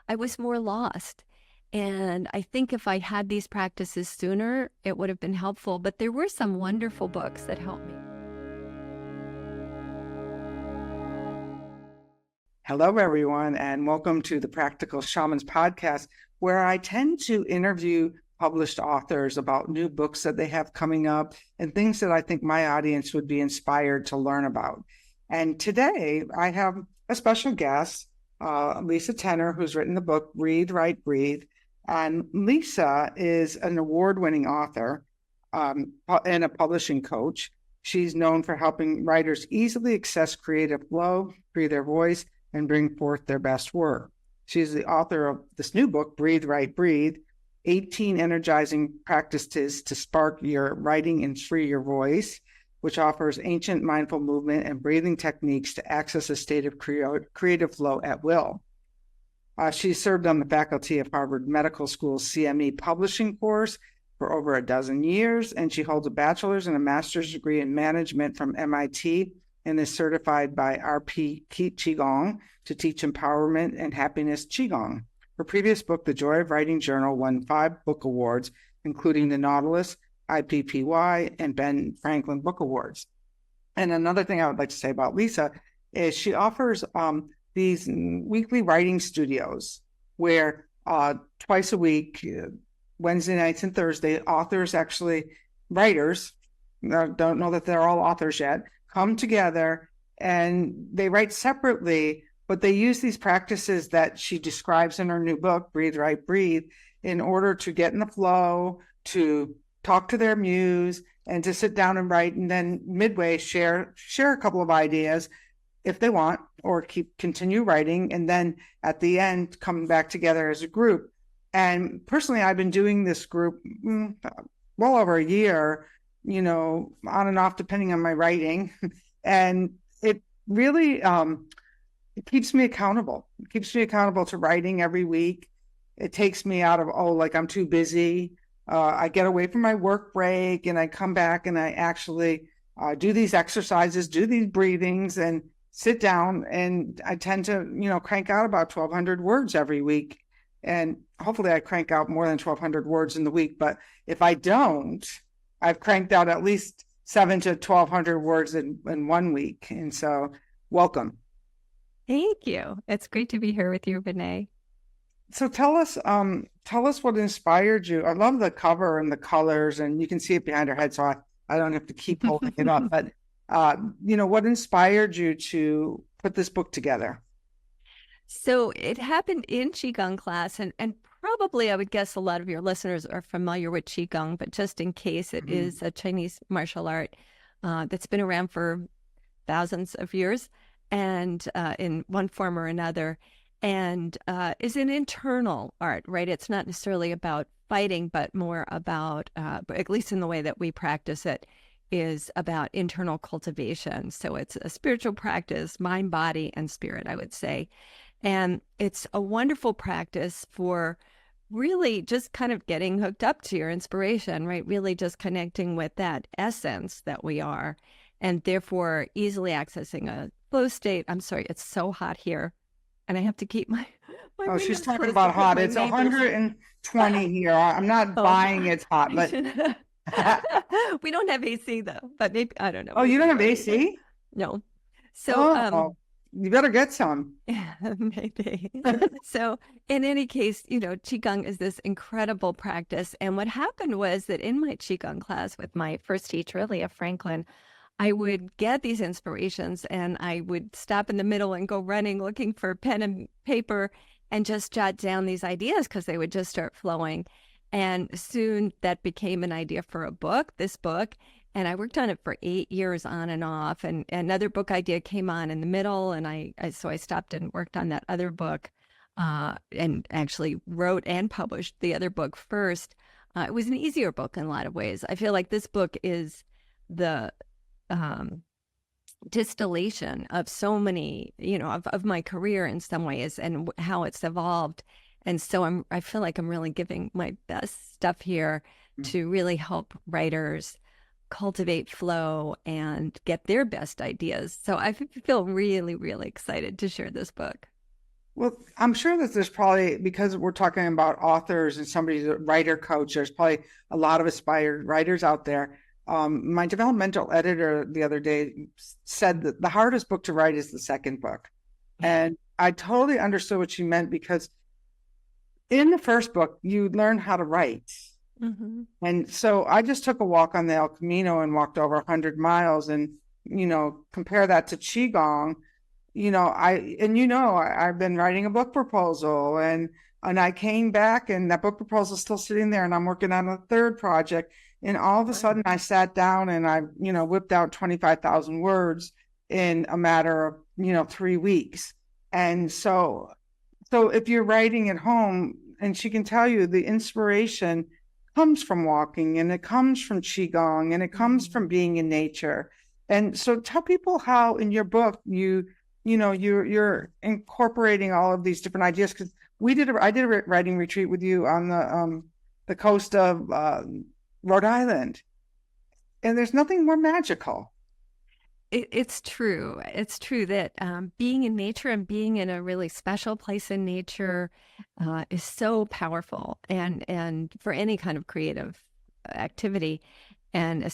I was more lost. And I think if I had these practices sooner, it would have been helpful. But there were some wonderful books that helped me. Hello, everyone, and welcome to the Practical Shamans podcast, where I tend to interview published authors about new books that they have coming up and things that I think my audience would be inspired to learn about. And today I have a special guest, Lisa Tenner, who's written the book Breathe, Write, Breathe. And Lisa is an award-winning author and a publishing coach. She's known for helping writers easily access creative flow, free their voice, and bring forth their best work. She's the author of this new book, Breathe, Write, Breathe, 18 Energizing Practices to Spark Your Writing and Free Your Voice, which offers ancient mindful movement and breathing techniques to access a state of creative flow at will. She served on the faculty of Harvard Medical School's CME publishing course for over a dozen years, and she holds a bachelor's and a master's degree in management from MIT and is certified by RP Qigong to teach empowerment and happiness Qigong. Her previous book, The Joy of Writing Journal, won 5 book awards, including the Nautilus, IPPY, and Ben Franklin Book Awards. And another thing I would like to say about Lisa is she offers these weekly writing studios where twice a week, Wednesday nights and Thursday, writers, don't know that they're all authors yet, come together and they write separately, but they use these practices that she describes in her new book, Breathe, Write, Breathe, in order to get in the flow, to talk to their muse, and to sit down and write, and then midway share a couple of ideas if they want, or continue writing, and then at the end come back together as a group. And personally, I've been doing this group well over a year, on and off depending on my writing, and it really it keeps me accountable. It keeps me accountable to writing every week. It takes me out of I'm too busy. I get away from my work break and I come back and I actually do these exercises, do these breathings, and sit down, and I tend to, crank out about 1,200 words every week. And hopefully I crank out more than 1,200 words in the week. But if I don't, I've cranked out at least 700 to 1,200 words in 1 week. And so welcome. Thank you. It's great to be here with you, Renee. So tell us what inspired you. I love the cover and the colors, and you can see it behind her head, so I don't have to keep holding it up. But what inspired you to put this book together? So it happened in Qigong class, and probably I would guess a lot of your listeners are familiar with Qigong, but just in case, it is a Chinese martial art that's been around for thousands of years, and in one form or another, and is an internal art, right? It's not necessarily about fighting, but more about, at least in the way that we practice it, is about internal cultivation. So it's a spiritual practice, mind, body, and spirit, I would say. And it's a wonderful practice for really just kind of getting hooked up to your inspiration, right? Really just connecting with that essence that we are, and therefore easily accessing a flow state. I'm sorry, it's so hot here, and I have to keep my Oh, she's talking about hot. It's 120 here. I'm not buying it's hot, but we don't have AC though, but maybe, I don't know. Oh, you don't have AC? No. So you better get some. Maybe. So in any case, Qigong is this incredible practice. And what happened was that in my Qigong class with my first teacher, Leah Franklin, I would get these inspirations and I would stop in the middle and go running, looking for pen and paper, and just jot down these ideas because they would just start flowing. And soon that became an idea for this book. And I worked on it for 8 years on and off. And another book idea came on in the middle. And so I stopped and worked on that other book and actually wrote and published the other book first. It was an easier book in a lot of ways. I feel like this book is the distillation of so many, of my career in some ways and how it's evolved. And so I feel like I'm really giving my best stuff here to really help writers cultivate flow and get their best ideas. So I feel really, really excited to share this book. Well, I'm sure that there's probably, because we're talking about authors and somebody's a writer coach, there's probably a lot of aspired writers out there. My developmental editor the other day said that the hardest book to write is the second book. And I totally understood what she meant, because in the first book, you learn how to write. Mm-hmm. And so I just took a walk on the El Camino and walked over 100 miles. And, compare that to Qigong. I've been writing a book proposal, and I came back and that book proposal is still sitting there, and I'm working on a third project. And all of a sudden I sat down and I, whipped out 25,000 words in a matter of, 3 weeks. And so if you're writing at home, and she can tell you the inspiration comes from walking, and it comes from Qigong, and it comes from being in nature. And so tell people how in your book you're incorporating all of these different ideas, because I did a writing retreat with you on the coast of Rhode Island, and there's nothing more magical. It's true. It's true that being in nature and being in a really special place in nature is so powerful, and for any kind of creative activity, and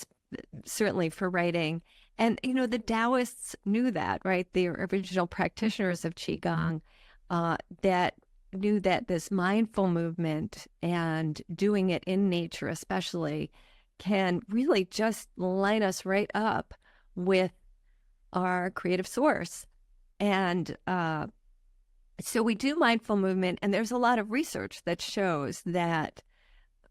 certainly for writing. And the Taoists knew that, right? The original practitioners of Qigong that knew that this mindful movement and doing it in nature, especially, can really just line us right up with our creative source. And so we do mindful movement, and there's a lot of research that shows that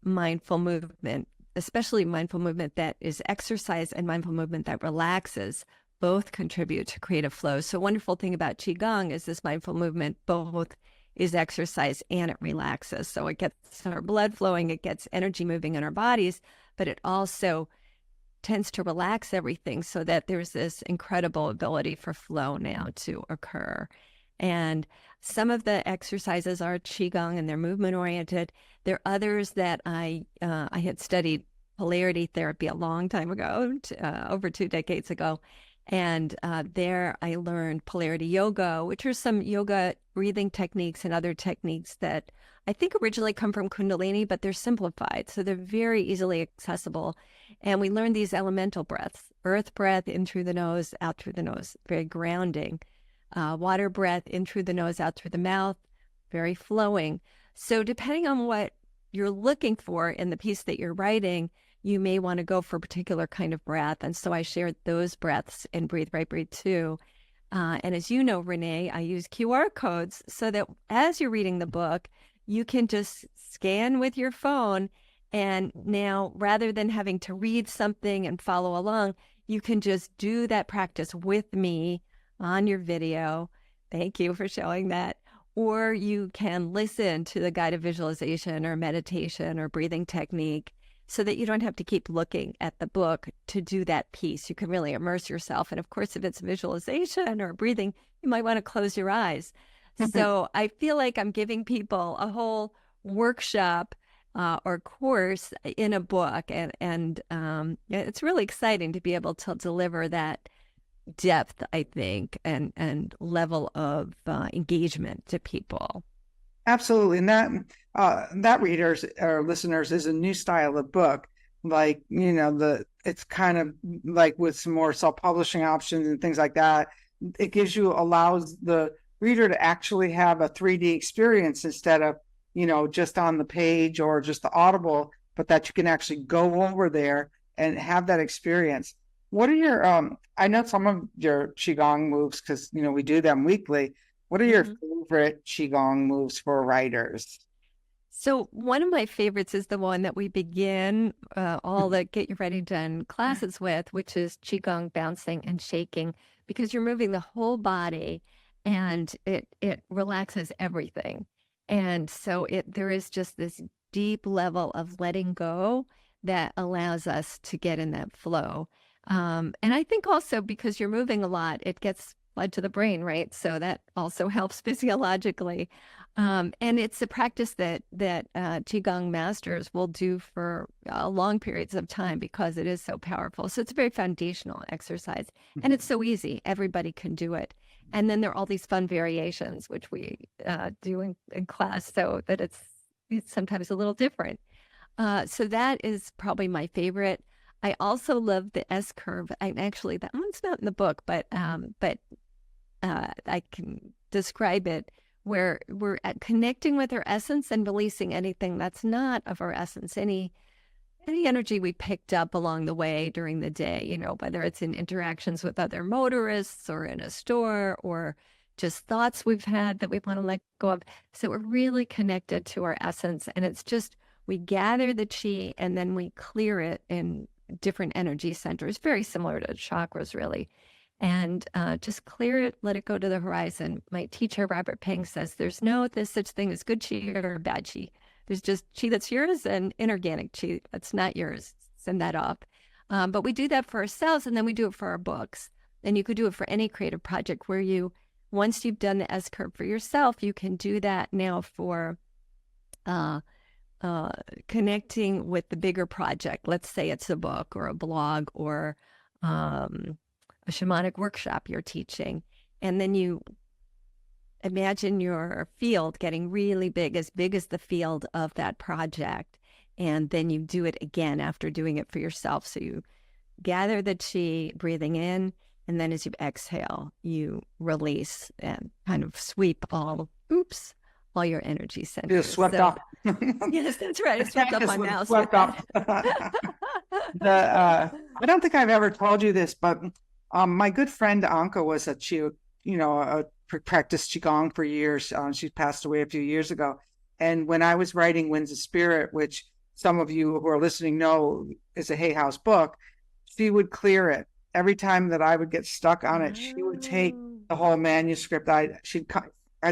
mindful movement, especially mindful movement that is exercise and mindful movement that relaxes, both contribute to creative flow. So wonderful thing about Qigong is this mindful movement both is exercise and it relaxes. So it gets our blood flowing, it gets energy moving in our bodies, but it also tends to relax everything, so that there's this incredible ability for flow now to occur. And some of the exercises are Qigong and they're movement oriented. There are others that I had studied polarity therapy a long time ago, over 2 decades ago. And there I learned polarity yoga, which are some yoga breathing techniques and other techniques that I think originally come from Kundalini, but they're simplified. So they're very easily accessible. And we learn these elemental breaths: earth breath in through the nose, out through the nose, very grounding. Water breath in through the nose, out through the mouth, very flowing. So depending on what you're looking for in the piece that you're writing, you may want to go for a particular kind of breath. And so I shared those breaths in Breathe Right, Breathe Two. And as you know, Renee, I use QR codes so that as you're reading the book, you can just scan with your phone. And now, rather than having to read something and follow along, you can just do that practice with me on your video. Thank you for showing that. Or you can listen to the guided visualization or meditation or breathing technique, so that you don't have to keep looking at the book to do that piece. You can really immerse yourself. And of course, if it's visualization or breathing, you might want to close your eyes. So I feel like I'm giving people a whole workshop or course in a book. And it's really exciting to be able to deliver that depth, I think, and level of engagement to people. Absolutely. And that readers or listeners is a new style of book. Like, it's kind of like with some more self-publishing options and things like that. It allows the reader to actually have a 3D experience instead of, just on the page or just the Audible, but that you can actually go over there and have that experience. What are your, I know some of your Qigong moves, because, we do them weekly. What are your favorite Qigong moves for writers? So one of my favorites is the one that we begin all the Get You Ready Done classes with, which is Qigong bouncing and shaking, because you're moving the whole body and it relaxes everything. And so there is just this deep level of letting go that allows us to get in that flow. And I think also because you're moving a lot, it gets blood to the brain, right? So that also helps physiologically. And it's a practice that Qigong masters will do for long periods of time because it is so powerful. So it's a very foundational exercise, and it's so easy. Everybody can do it. And then there are all these fun variations, which we do in class, so that it's sometimes a little different. So that is probably my favorite. I also love the S curve. Actually, that one's not in the book, but I can describe it, where we're connecting with our essence and releasing anything that's not of our essence, any energy we picked up along the way during the day, whether it's in interactions with other motorists or in a store or just thoughts we've had that we want to let go of. So we're really connected to our essence. And it's just, we gather the chi and then we clear it in different energy centers, very similar to chakras, really. And just clear it, let it go to the horizon. My teacher, Robert Peng, says there's no such thing as good chi or bad chi. There's just chi that's yours and inorganic chi that's not yours. Send that off. But we do that for ourselves, and then we do it for our books. And you could do it for any creative project where once you've done the S curve for yourself, you can do that now for connecting with the bigger project. Let's say it's a book or a blog or a shamanic workshop you're teaching. And then you imagine your field getting really big as the field of that project. And then you do it again after doing it for yourself. So you gather the chi, breathing in, and then as you exhale, you release and kind of sweep all your energy centers. Just swept up. Yes, that's right. I swept up my mouse. Swept up. I don't think I've ever told you this, but my good friend Anka was practiced Qigong for years. She passed away a few years ago. And when I was writing Winds of Spirit, which some of you who are listening know is a Hay House book, she would clear it. Every time that I would get stuck on it, she would take the whole manuscript. I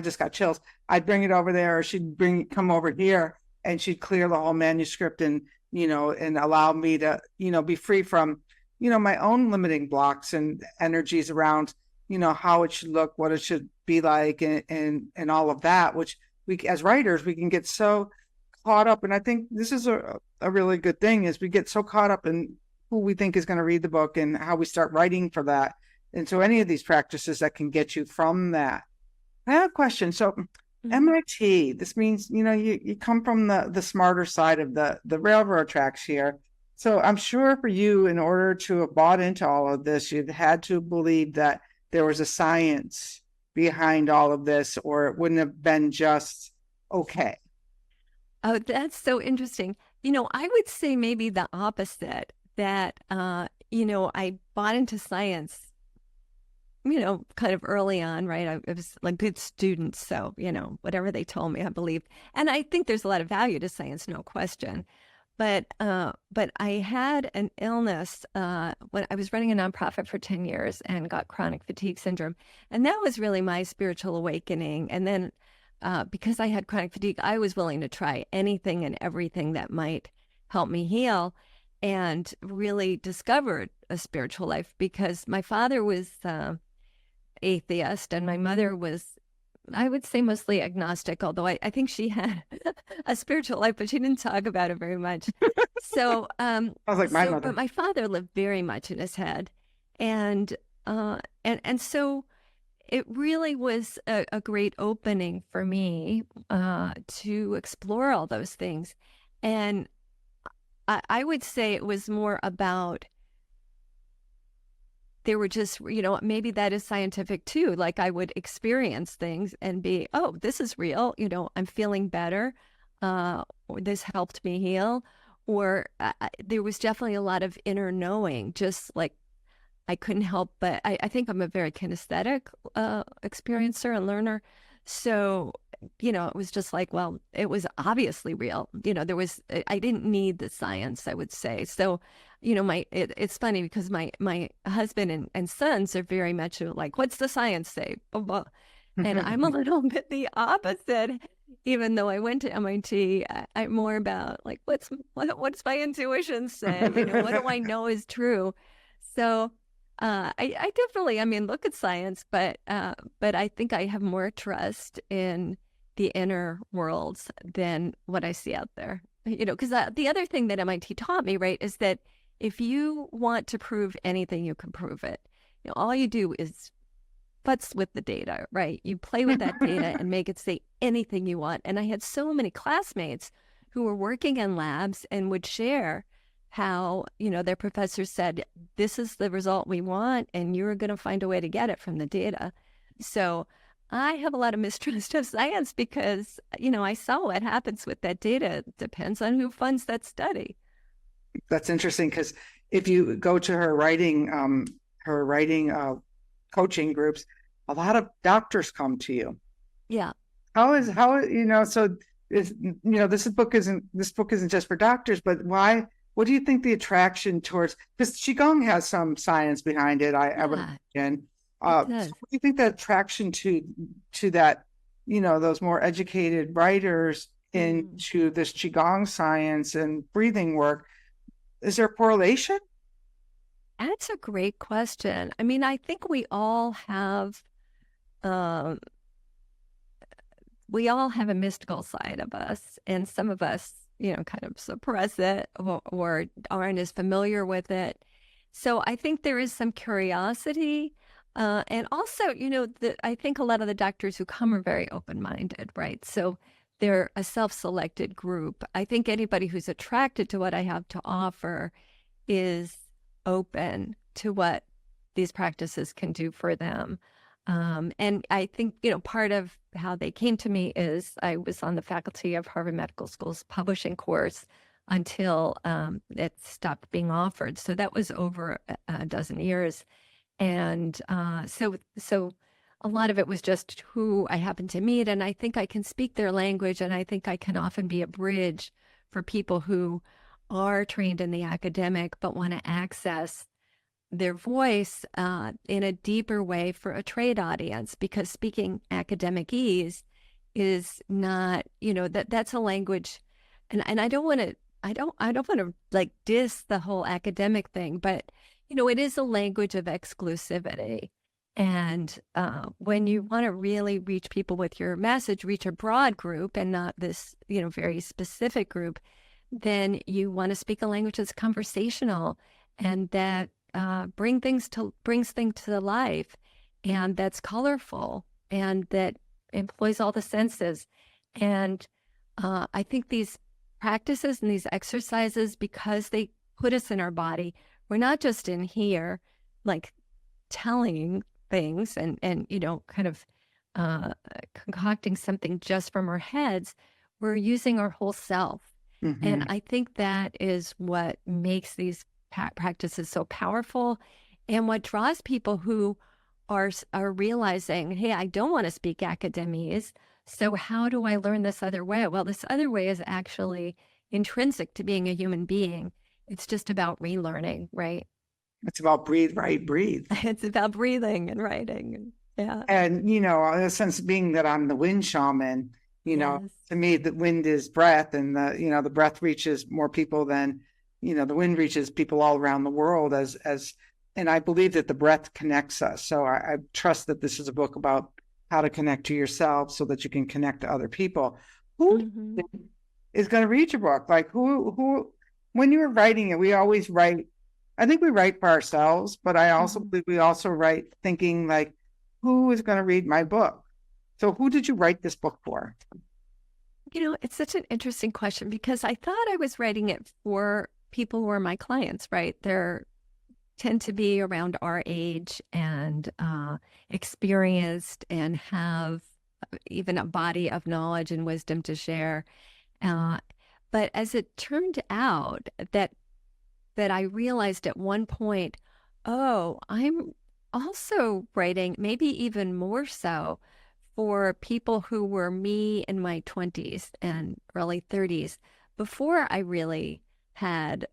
just got chills. I'd bring it over there, or she'd come over here, and she'd clear the whole manuscript and allow me to, be free from, my own limiting blocks and energies around, how it should look, what it should be like, and all of that, which we, as writers, we can get so caught up. And I think this is a really good thing, is we get so caught up in who we think is going to read the book and how we start writing for that. And so any of these practices that can get you from that. I have a question. So MIT, this means, you come from the smarter side of the railroad tracks here. So I'm sure for you, in order to have bought into all of this, you've had to believe that there was a science behind all of this, or it wouldn't have been just okay. Oh, that's so interesting. I would say maybe the opposite, that, I bought into science, kind of early on, right? I was like good student. So, whatever they told me, I believed. And I think there's a lot of value to science, no question. But I had an illness when I was running a nonprofit for 10 years and got chronic fatigue syndrome. And that was really my spiritual awakening. And then because I had chronic fatigue, I was willing to try anything and everything that might help me heal, and really discovered a spiritual life, because my father was atheist and my mother was, I would say, mostly agnostic, although I think she had a spiritual life, but she didn't talk about it very much. So, I was like my mother. But my father lived very much in his head, and so it really was a great opening for me to explore all those things. And I would say it was more about, they were just, maybe that is scientific too. Like I would experience things and be, oh, this is real. I'm feeling better. Or this helped me heal. Or there was definitely a lot of inner knowing, just like I couldn't help, but I think I'm a very kinesthetic experiencer and learner. So, it was just like, well, it was obviously real. I didn't need the science, I would say. So, it's funny because my husband and sons are very much like, what's the science say? And I'm a little bit the opposite. Even though I went to MIT, I'm more about like, what's my intuition say? What do I know is true? So I definitely, look at science, but I think I have more trust in the inner worlds than what I see out there. Because the other thing that MIT taught me, right, is that if you want to prove anything, you can prove it. All you do is futz with the data, right? You play with that data and make it say anything you want. And I had so many classmates who were working in labs and would share how, their professors said, this is the result we want, and you're going to find a way to get it from the data. So I have a lot of mistrust of science because, I saw what happens with that data. It depends on who funds that study. That's interesting because if you go to her writing coaching groups, a lot of doctors come to you. Yeah. So this book isn't just for doctors, but why? What do you think the attraction towards? Because Qigong has some science behind it, I would imagine. So what do you think the attraction to that? Those more educated writers into this Qigong science and breathing work. Is there a correlation? That's a great question. I mean, I think we all have a mystical side of us, and some of us, kind of suppress it or aren't as familiar with it. So I think there is some curiosity. And also, I think a lot of the doctors who come are very open-minded, right? So they're a self-selected group. I think anybody who's attracted to what I have to offer is open to what these practices can do for them. And I think, part of how they came to me is I was on the faculty of Harvard Medical School's publishing course until it stopped being offered. So that was over a dozen years. And so a lot of it was just who I happened to meet. And I think I can speak their language, and I think I can often be a bridge for people who are trained in the academic but want to access their voice in a deeper way for a trade audience, because speaking academic-ese is not, that's a language, and I don't want to like diss the whole academic thing, but it is a language of exclusivity. And when you want to really reach people with your message, reach a broad group and not this, very specific group, then you want to speak a language that's conversational and that brings things to life, and that's colorful and that employs all the senses. And I think these practices and these exercises, because they put us in our body, we're not just in here like telling things and kind of concocting something just from our heads. We're using our whole self. Mm-hmm. And I think that is what makes these practices so powerful, and what draws people who are realizing, hey, I don't want to speak academese, so how do I learn this other way? Well, this other way is actually intrinsic to being a human being. It's just about relearning, right? It's about breathe, right, breathe. It's about breathing and writing. Yeah. And, in a sense, being that I'm the wind shaman, Yes. to me, the wind is breath, and the breath reaches more people than, the wind reaches people all around the world and I believe that the breath connects us. So I trust that this is a book about how to connect to yourself so that you can connect to other people. Who is going to read your book? Like who, when you were writing it, we always write, I think we write for ourselves, but I also believe we also write thinking like, who is going to read my book? So who did you write this book for? It's such an interesting question, because I thought I was writing it for people who are my clients, right? They're tend to be around our age and experienced and have even a body of knowledge and wisdom to share. But as it turned out that I realized at one point, oh, I'm also writing, maybe even more so, for people who were me in my 20s and early 30s, before I really had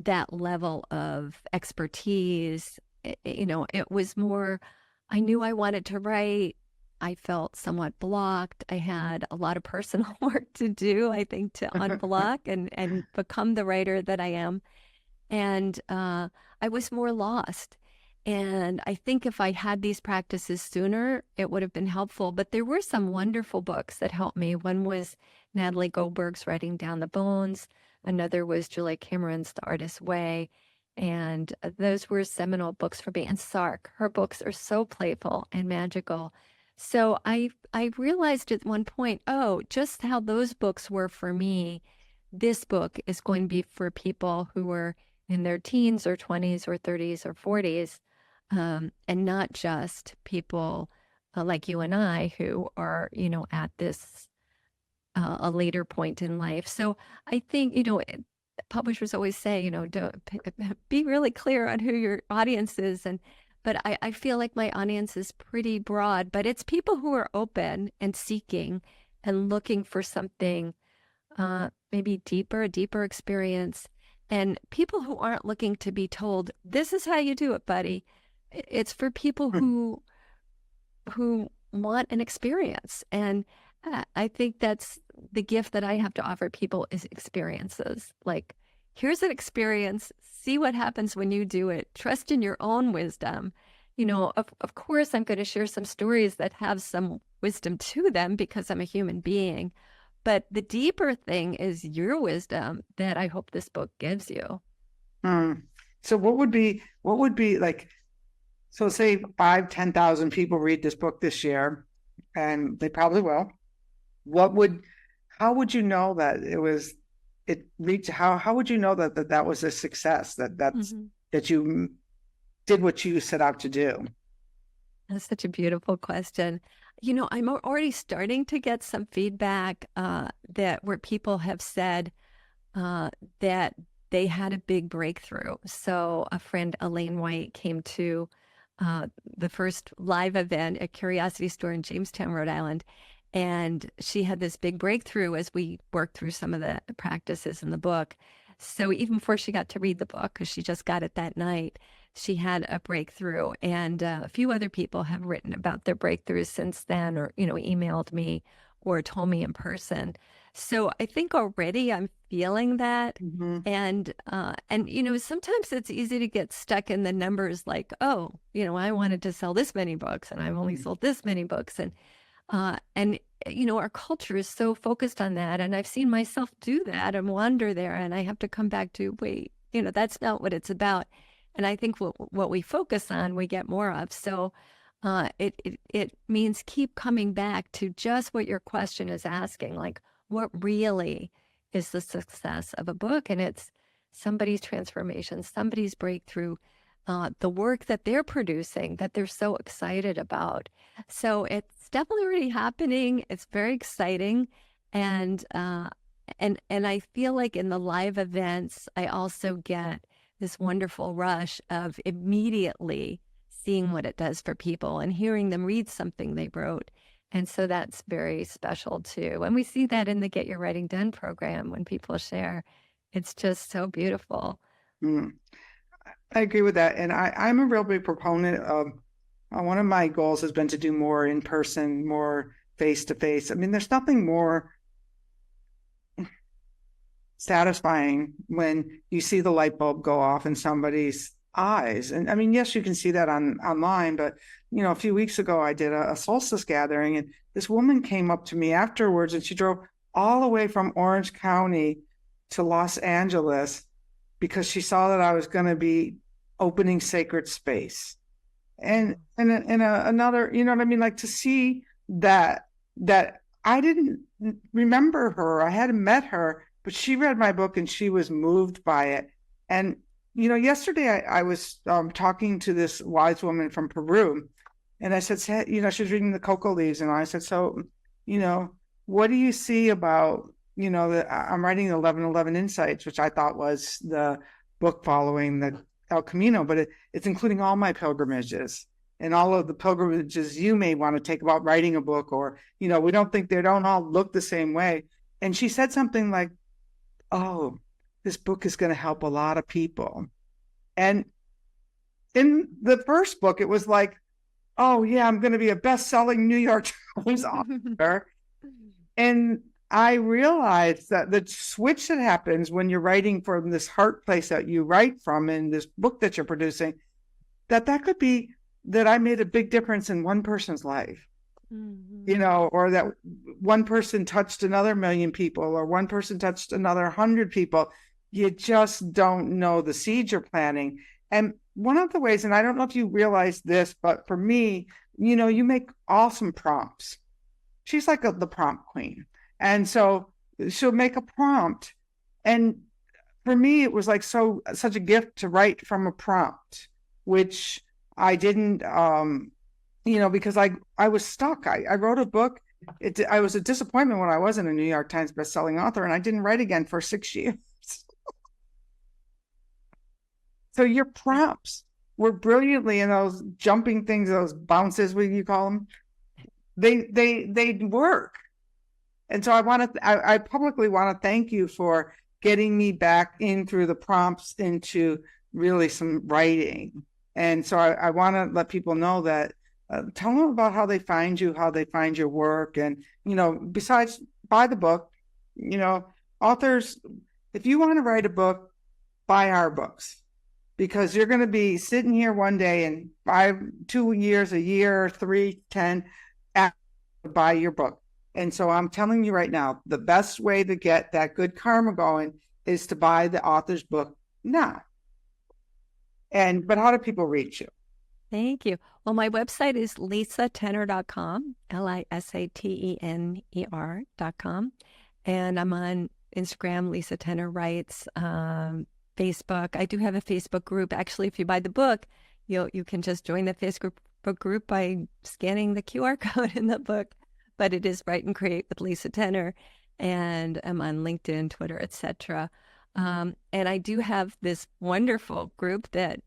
that level of expertise. It was more, I knew I wanted to write. I felt somewhat blocked. I had a lot of personal work to do, I think, to unblock and become the writer that I am. And I was more lost. And I think if I had these practices sooner, it would have been helpful. But there were some wonderful books that helped me. One was Natalie Goldberg's Writing Down the Bones. Another was Julia Cameron's The Artist's Way. And those were seminal books for me. And Sark, her books are so playful and magical. So I realized at one point, oh, just how those books were for me, this book is going to be for people who are in their teens or 20s or 30s or 40s, and not just people like you and I who are, at this a later point in life. So I think, publishers always say, don't be really clear on who your audience is. But I feel like my audience is pretty broad, but it's people who are open and seeking and looking for something maybe a deeper experience, and people who aren't looking to be told, this is how you do it, buddy. It's for people who want an experience. And I think that's the gift that I have to offer people is experiences. Like, here's an experience. See what happens when you do it. Trust in your own wisdom. Of course, I'm going to share some stories that have some wisdom to them because I'm a human being. But the deeper thing is your wisdom that I hope this book gives you. So what would be like, so say 10,000 people read this book this year, and they probably will. How would you know that how would you know that was a success, that you did what you set out to do? That's such a beautiful question. I'm already starting to get some feedback where people have said that they had a big breakthrough. So a friend, Elaine White, came to the first live event at Curiosity Store in Jamestown, Rhode Island. And she had this big breakthrough as we worked through some of the practices in the book. So even before she got to read the book, because she just got it that night, she had a breakthrough. And a few other people have written about their breakthroughs since then, or, emailed me or told me in person. So I think already I'm feeling that. Mm-hmm. And sometimes it's easy to get stuck in the numbers like, oh, I wanted to sell this many books and I've only sold this many books. And our culture is so focused on that. And I've seen myself do that and wander there. And I have to come back to, wait, that's not what it's about. And I think what we focus on, we get more of. So it means keep coming back to just what your question is asking, like what really is the success of a book? And it's somebody's transformation, somebody's breakthrough, the work that they're producing that they're so excited about. So it's definitely already happening. It's very exciting. And I feel like in the live events, I also get this wonderful rush of immediately seeing what it does for people and hearing them read something they wrote. And so that's very special too. And we see that in the Get Your Writing Done program when people share. It's just so beautiful. I agree with that. And I'm a real big proponent of, one of my goals has been to do more in person, more face to face. I mean, there's nothing more satisfying when you see the light bulb go off in somebody's eyes. And I mean, yes, you can see that online, but a few weeks ago I did a solstice gathering, and this woman came up to me afterwards, and she drove all the way from Orange County to Los Angeles because she saw that I was going to be opening sacred space. And another, you know what I mean? Like to see that I didn't remember her, I hadn't met her, but she read my book and she was moved by it. And, yesterday I was talking to this wise woman from Peru, and I said, she was reading the cocoa leaves, and I said, so, what do you see about, I'm writing 1111 Insights, which I thought was the book following the El Camino, but it's including all my pilgrimages and all of the pilgrimages you may want to take about writing a book, or, we they don't all look the same way. And she said something like, oh, this book is going to help a lot of people. And in the first book, it was like, oh yeah, I'm going to be a best-selling New York Times author. And I realized that the switch that happens when you're writing from this heart place that you write from in this book that you're producing, that could be that I made a big difference in one person's life, or that one person touched another million people, or one person touched another 100 people. you just don't know the seeds you're planting. And one of the ways, and I don't know if you realize this, but for me, you make awesome prompts. She's like the prompt queen. And so she'll make a prompt. And for me, it was like such a gift to write from a prompt, which I didn't, because I was stuck. I wrote a book. I was a disappointment when I wasn't a New York Times bestselling author, and I didn't write again for 6 years. So your prompts were brilliantly in those jumping things, those bounces, what you call them. They work. And so I publicly want to thank you for getting me back in through the prompts into really some writing. And so I want to let people know that, tell them about how they find you, how they find your work. And, besides buy the book, authors, if you want to write a book, buy our books, because you're going to be sitting here one day in 2 years, a year, 3, 10, buy your book. And so I'm telling you right now, the best way to get that good karma going is to buy the author's book now. But how do people reach you? Thank you. Well, my website is lisatenner.com, lisatenner.com. And I'm on Instagram, Lisa Tenner Writes, Facebook. I do have a Facebook group. Actually, if you buy the book, you can just join the Facebook group by scanning the QR code in the book. But it is Write and Create with Lisa Tenner, and I'm on LinkedIn, Twitter, etc. And I do have this wonderful group that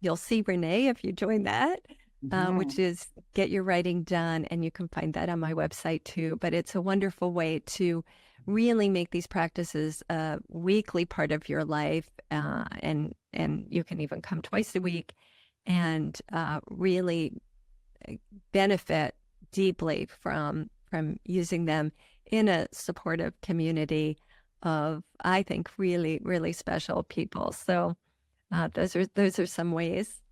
you'll see Renee if you join that, which is Get Your Writing Done, and you can find that on my website too. But it's a wonderful way to really make these practices a weekly part of your life, and you can even come twice a week and really benefit deeply from using them in a supportive community of, I think, really, really special people. So those are some ways.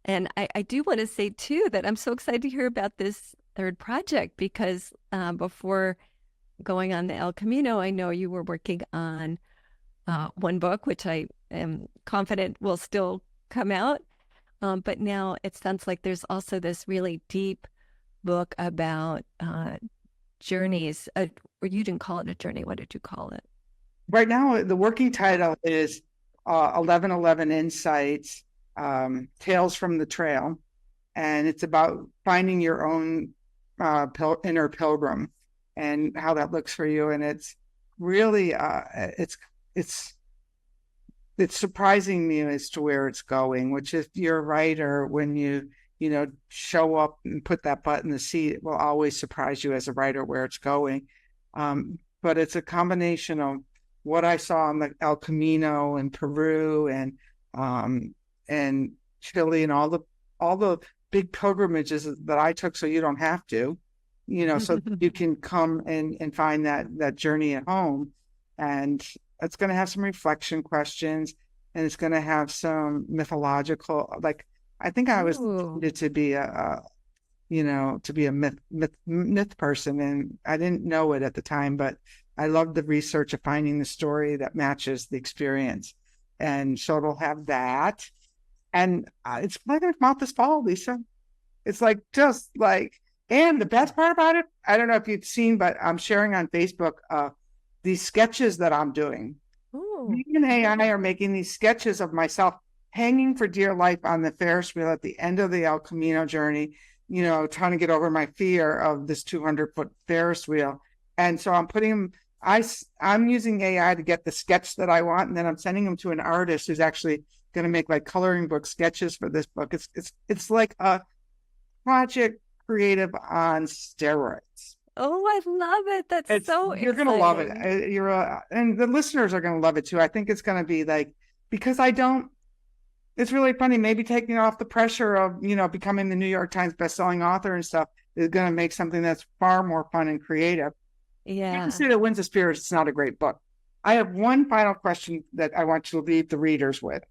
And I do want to say too that I'm so excited to hear about this third project, because before going on the El Camino, I know you were working on one book, which I am confident will still come out. But now it sounds like there's also this really deep book about journeys. Or you didn't call it a journey. What did you call it? Right now, the working title is 1111 Insights, Tales from the Trail. And it's about finding your own inner pilgrim and how that looks for you. And it's really, it's surprising me as to where it's going, which, if you're a writer, when you show up and put that butt in the seat, it will always surprise you as a writer where it's going. But it's a combination of what I saw on the El Camino in Peru and Chile, and all the big pilgrimages that I took, so you don't have to, so you can come and find that journey at home. And it's going to have some reflection questions, and it's going to have some mythological, like, I think I was to be a myth person, and I didn't know it at the time, but I loved the research of finding the story that matches the experience. And so it'll have that. And it's going to come out this fall, Lisa. It's and the best part about it, I don't know if you've seen, but I'm sharing on Facebook these sketches that I'm doing. Me and AI are making these sketches of myself hanging for dear life on the Ferris wheel at the end of the El Camino journey, trying to get over my fear of this 200-foot Ferris wheel. And so I'm putting them, I'm using AI to get the sketch that I want, and then I'm sending them to an artist who's actually going to make like coloring book sketches for this book. It's like a project creative on steroids. Oh, I love it. That's so exciting. You're going to love it. And the listeners are going to love it too. I think it's going to be because it's really funny, maybe taking off the pressure of, becoming the New York Times bestselling author and stuff is going to make something that's far more fun and creative. Yeah. Not to say that Winds of Spirits is not a great book. I have one final question that I want to leave the readers with.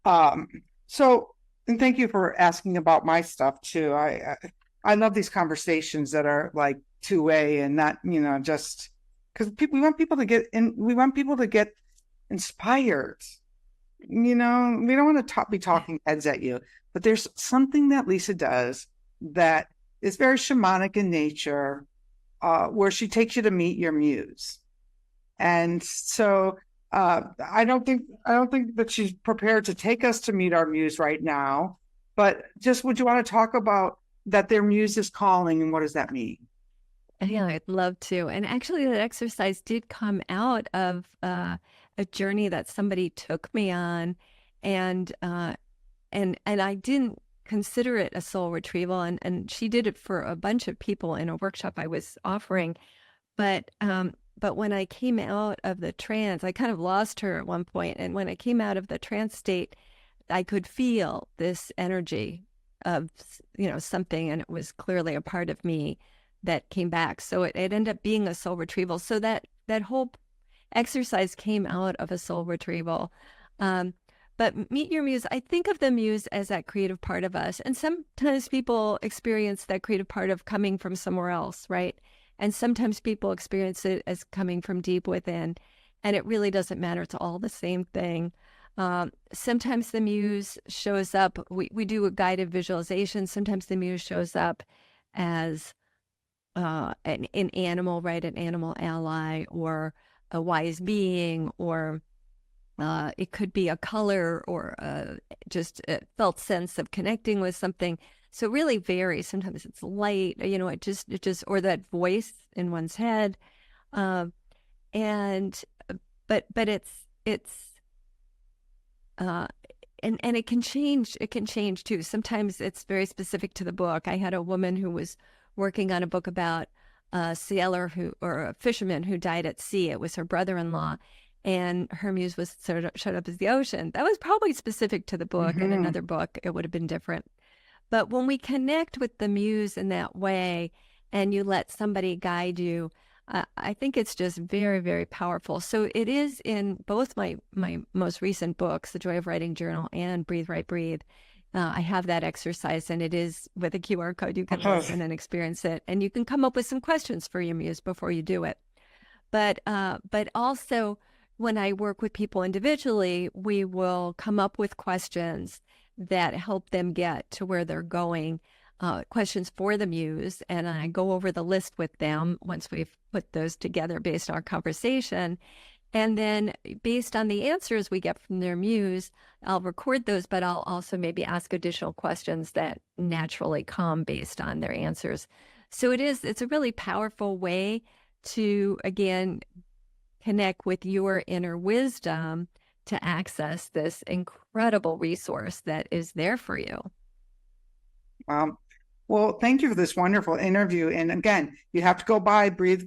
And thank you for asking about my stuff too. I love these conversations that are like two-way and not, just because we want people to get in. We want people to get inspired. We don't want to be talking heads at you, but there's something that Lisa does that is very shamanic in nature, where she takes you to meet your muse. And so I don't think that she's prepared to take us to meet our muse right now. But just would you want to talk about that their muse is calling, and what does that mean? Yeah, I'd love to. And actually, that exercise did come out of a journey that somebody took me on, and I didn't consider it a soul retrieval, and she did it for a bunch of people in a workshop I was offering. But when I came out of the trance, I kind of lost her at one point, and when I came out of the trance state, I could feel this energy of something, and it was clearly a part of me that came back. So it ended up being a soul retrieval. So that whole exercise came out of a soul retrieval. But meet your muse, I think of the muse as that creative part of us. And sometimes people experience that creative part of coming from somewhere else, right? And sometimes people experience it as coming from deep within. And it really doesn't matter. It's all the same thing. Sometimes the muse shows up. We do a guided visualization. Sometimes the muse shows up as an animal, right? An animal ally, or a wise being, or it could be a color, or just a felt sense of connecting with something. So it really varies. Sometimes it's light, it just, or that voice in one's head. And, but it's, uh, and it can change. It can change too. Sometimes it's very specific to the book. I had a woman who was working on a book about a sailor or a fisherman who died at sea. It was her brother-in-law, and her muse was showed up as the ocean. That was probably specific to the book. In another book, it would have been different. But when we connect with the muse in that way, and you let somebody guide you, I think it's just very, very powerful. So it is in both my most recent books, The Joy of Writing Journal and Breathe, Write, Breathe. I have that exercise, and it is with a QR code. You can listen and experience it, and you can come up with some questions for your muse before you do it. But also, when I work with people individually, we will come up with questions that help them get to where they're going, questions for the muse, and I go over the list with them once we've put those together based on our conversation. And then based on the answers we get from their muse, I'll record those, but I'll also maybe ask additional questions that naturally come based on their answers. So it's a really powerful way to, again, connect with your inner wisdom to access this incredible resource that is there for you. Well, thank you for this wonderful interview. And again, you have to go by Breathe,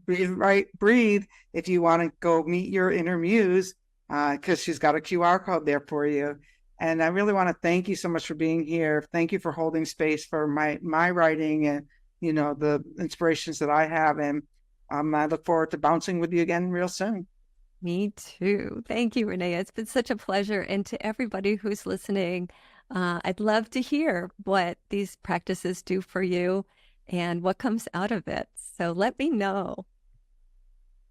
Write, Breathe if you want to go meet your inner muse, because she's got a QR code there for you. And I really want to thank you so much for being here. Thank you for holding space for my writing and the inspirations that I have. And I look forward to bouncing with you again real soon. Me too. Thank you, Renee. It's been such a pleasure. And to everybody who's listening, I'd love to hear what these practices do for you and what comes out of it. So let me know.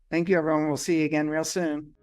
Thank you, everyone. We'll see you again real soon.